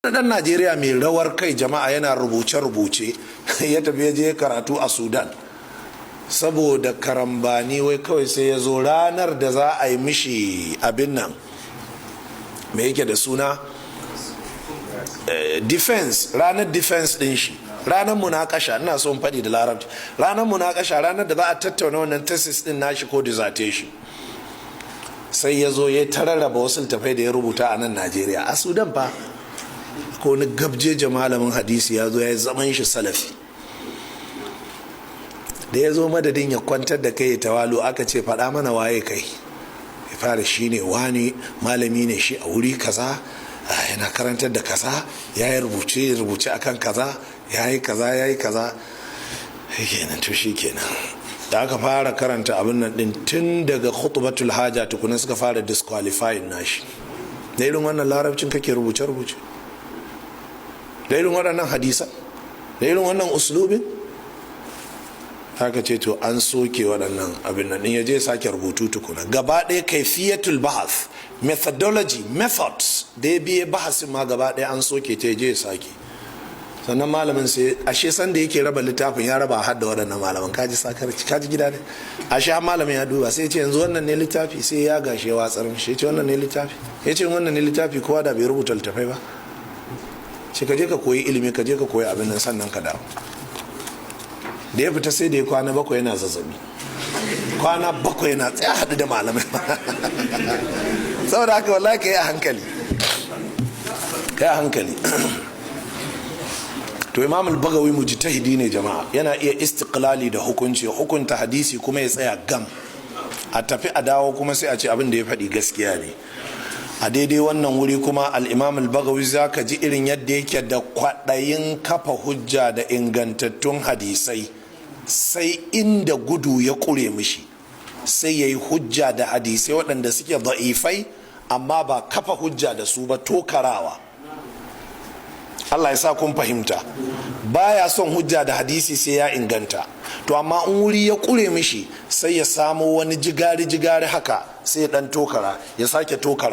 dan Najeriya mai rawar kai jama'a yana rubuce-rubuce ya tafi ya je karatu a sudan saboda karambani wai kawai sai ya zo ranar da za a yi mishi abin nan me yake da suna defense, ranar defense din shi, ranar munakasha, ina son faɗi da larabci, ranar munakasha, ranar da za a tattauna wannan thesis din nashi ko dissertation, sai ya zo ya tararraba wasu littafai da ya rubuta a nan Najeriya a sudan fa. Ko wani gabjeje malamin hadisi ya zo ya yi zaman shi salafi, da ya zo madadin ya kwantar da kai ya tawalu aka ce faɗa mana waye kai, ya fara shi ne wani malami ne shi a wuri kaza, yana karantar da kaza, ya yi rubuce akan kaza, ya yi kaza kenan. to shi kenan da aka fara karanta abin nan din tun daga khutbatul haja tukuna suka fara disqualifying nashi. da irin wannan larabcin kake rubuce da irin waɗannan hadisa, da irin wannan uslubin, haka ce to an soke waɗannan abin nan ya je sake rubutu tukuna gaba ɗaya kaifiyatul bahas, methodology, methods da ya biye bahasin ma gaba ɗaya an soke ta je sake. sannan malamin sai ashe san da yake raba littafin ya raba hadda waɗannan malaman, kaji sakarci, kaji gida ne. ashe malamin ya duba sai ce yanzu wannan ne littafi, sai ya gashe watsar shi, ce wannan ne littafi, ya ce wannan ne littafi, kowa da bai rubuta littafai ba, ce ka je ka koyi ilimi, ka je ka koyi abin nan sannan ka dawo. da ya fita sai da ya kwana 7 yana zazzabi, kwana 7 yana tsaya haɗu da malamai saboda haka wallahi ka yi a hankali to imam al-bagawi mujtahidi ne jama'a, yana iya istiqlali da hukunta hadisi kuma ya tsaya gam, a tafi a dawo kuma sai a ce abin da ya faɗi gaskiya ne. a daidai wannan wuri kuma al-imam al-bagawi za ka ji irin yadda yake da kwaɗayin kafa hujja da ingantattun hadisai, sai inda gudu ya ƙure mishi sai ya yi hujja da hadisai waɗanda suke da'ifai amma ba kafa hujja da su ba, tokarawa. Allah ya sa kun fahimta, baya son hujja da hadisi sai ya inganta, to amma in wuri ya ƙure mishi sai ya samo wani jigari haka sai ya ɗan tokara, ya sake tokara